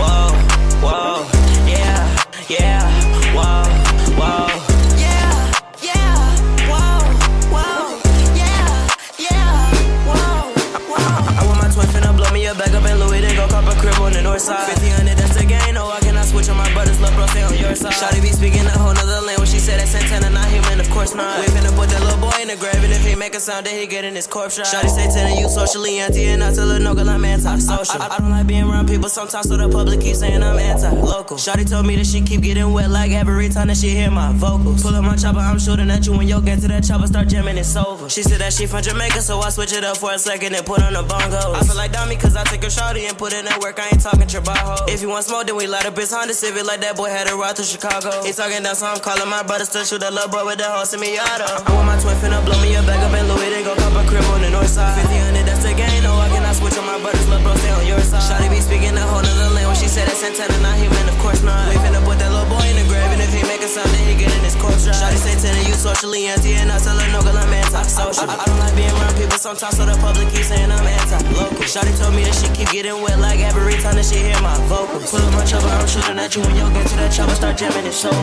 whoa, whoa, yeah, yeah, whoa, whoa. Yeah, yeah, whoa, whoa, yeah, yeah, whoa, whoa. I want my twin finna blow me a bag up in Louis, then go cop a crib on the north side. 5000, that's the game, no, I cannot switch on my brothers, love bro, stay on your side. Shawty be speaking a whole nother language, she said that's Santana, not human, of course not. We finna put that little boy in the grave, and if he make a sound, then he get in his corpse shot. Shawty say telling you socially anti, and I tell her no, girl, I'm antisocial. I don't like being around people sometimes, so the public keep saying I'm anti-local. Shawty told me that she keep getting wet like every time that she hear my vocals. Pull up my chopper, I'm shooting at you when you get to that chopper, start jamming, it's over. She said that she from Jamaica, so I switch it up for a second and put on the bongos. I feel like dummy cause I take her shawty and put in that work, I ain't talking trabajo. If you want smoke, then we light up his Honda Civic like that boy had a ride to Chicago. He talking down, so I'm calling my brother to shoot that little boy with the horse in me auto. I want my twin finna blow me a bag up in Louis, then go cop a crib on the north side. 5000, that's the game, no, I cannot switch on my brothers, love bro, stay on your side. Shawty be speaking a whole nother language, she said that's Santana, not human, of course not. We finna put that little boy in the grave, and if he make a sound, then he get in his corpse shot. Shawty say telling you socially anti, and I tell her no, girl, I'm antisocial. I don't like being around people sometimes, so the public keep saying I'm anti-local. Shawty told me that she keep getting wet like every time that she hear my vocals. Pull up my chopper, I'm shooting at you when you get to that chopper, start jamming, it's over.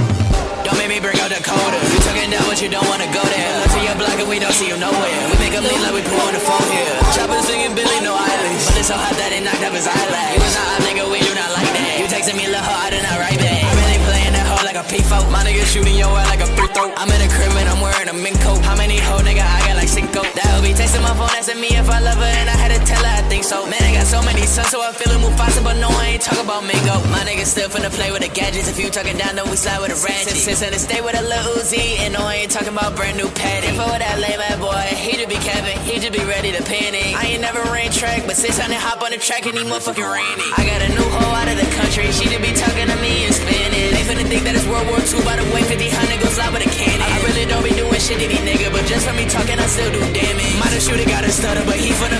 Don't make me bring out the coda. You talking down, but you don't wanna go there. Left to your block and we don't see you nowhere. We make 'em lean like we pull on the phone here. Chopper singing Billy, no eyelids, but it's so hot that it knocked up his eyelash. You was not a nigga, we do not like that. You texting me, lil' hoe, I do not write back. I really playing that hoe like a P4. My nigga shooting your ass like a free throw. I'm in the crib and I'm wearing a mink coat. How many hoe nigga I got like Cinco? That hoe be texting my phone, asking me if I love her, and I had to tell her I think so. Man, I got so many sons, so I feel it Mufasa, but no, I ain't talk about Mingo. My nigga still finna play with the gadgets. If you talking down, then we slide with a ratchet. Since then, stay with a lil' Uzi, and no, I ain't talking about brand new patty. For that lame ass boy, he just be capping, he just be ready to panic. I ain't never ran track, but 600 hop on the track and he motherfucking ran it. I got a new hoe out of the country, she just be talking to me in Spanish. They finna think that it's World War II, by the way, 5000 go slide with a cannon. I really don't be doing shit to these nigga, but just from me talking, I still do damage. Might have shooter got a stutter, but he finna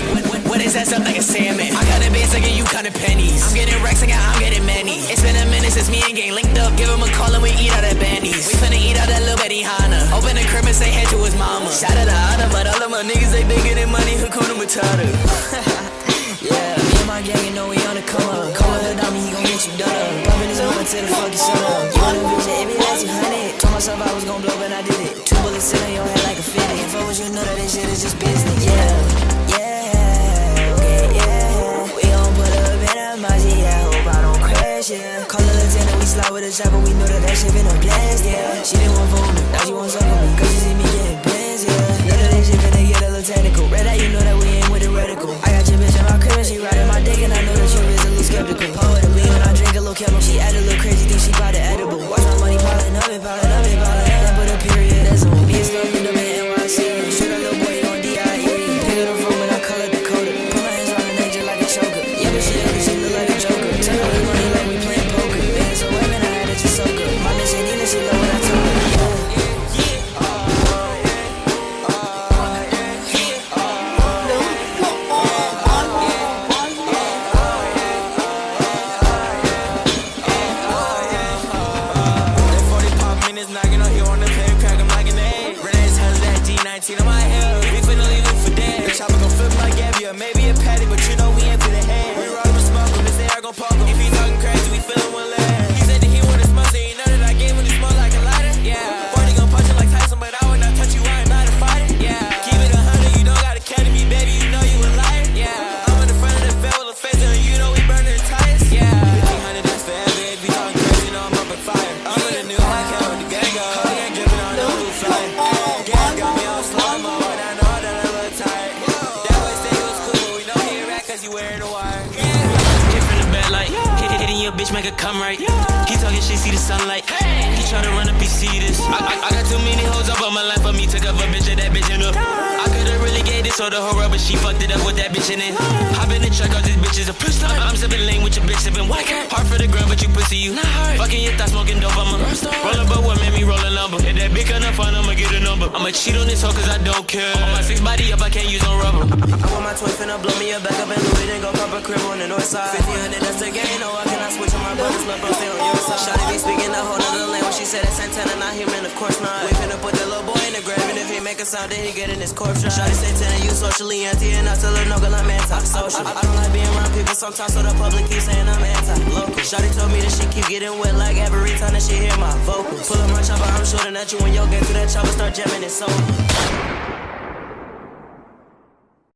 what his ass up like a salmon. I got a bands like you counting pennies. I'm getting racks like I'm getting many. It's been a minute since me and gang linked up. Give him a call and we eat out at Bandies. We finna eat out that little Betty Hanna. Open the crib and say hey to his mama. Shout out to Anna, but all of my niggas they getting money. Hakuna Matata. Yeah, me and my gang, you know we on the come up. Call a little dummy, he gon' get you done up. Bumpin' his number till the fucking sun up. You wanna vision, it be like 200. Told myself I was gon' blow, but I did it. 2 bullets sit on your head like a fitty. If I was you know that this shit is just business. Yeah, yeah, okay, yeah. We gon' put up in a Maji, I hope I don't crash, yeah. Call a lieutenant, we slide with a chopper, we know that shit finna blast, yeah. She didn't want for me, now she wants up with me, cause she see me getting bands, yeah. Know that shit finna get a little technical. Red eye, you know that we ain't with the reticle. I got your bitch in my crib and she riding my dick, and I know that you is a little skeptical. Pour with a lean when I drink a little chemical. She add a little crazy, think she bout the edible. Watch my money piling up and piling up and piling up. Then put a period, that's on me. It's stuff in the NYC. Shoot a little boy on DIE. Pick it up from when I call it Dakota. Put my hands on her neck just like a choker. Yeah, but she ugly, she look like a joker. Take all the money like we playing poker. Been so women, I had to just soak her. My bitch ain't Nina, she love when I told her. On my head, we finna leave it for dead. The chopper gon' flip like Gabby, or maybe a patty, but you know we ain't for the head. We roll him and smoke him, this air gon' poke him. If he talking crazy, we feelin' one leg. He said that he wanna smoke, so you know that I gave him the smoke like a lighter. Yeah, 40 gon' punch him like Tyson, but I would not touch you, I ain't not a fighter. Yeah, keep it 100, you don't gotta carry me, baby, you know you a liar. Yeah, I'm in the front of the field with a face, and you know we burnin' the tires. Yeah, 1500, that's forever. If you talking crazy, you know I'm up in fire. I'm with a new high cap with the gang go. Whole gang drippin' on the blue flyer. Gas got me on slow-mo, and I know that I look tired. That boy say he was cool, but we know he a rat cause he wearing a wire. Hit from the bad light, hitting your bitch, make her come right. He talking shit, see the sunlight. He try to run up, he see this. I got too many hoes up on my life for me to cover bitch, that bitch in up. I could've really gave this or the whole rub, but she fucked it up with that bitch in it. Hop in the truck, all these bitches a push up. I'm sipping lane with your bitch, sipping white. Hard for the ground, but you pussy, you not hard. Fucking your thoughts, smoking dope, I'm a roll up, but what made me roll a number? If that big enough fun, I'ma get a number. I'ma cheat on this hoe cause I don't care. On my 6 body up, I can't use no rubber. I want my twin finna blow me a bag up in Louis, then go cop a crib on the north side. 5000, that's the game, no, I cannot switch on my brothers, love bro, stay on your side. Shawty be speaking a whole nother language, she said that's Santana, not human, of course not. We finna put that little boy in the grave, and if he make a sound, then he get in his corpse shot. Shawty say telling you socially anti, and I tell her no, girl, I'm antisocial. I don't like being around people sometimes, so the public keep saying I'm anti-local. Shawty told me that she keep getting wet like every time that she hear my vocals. Pull up my chopper, I'm shooting at you when your get to that chopper, start jamming it so.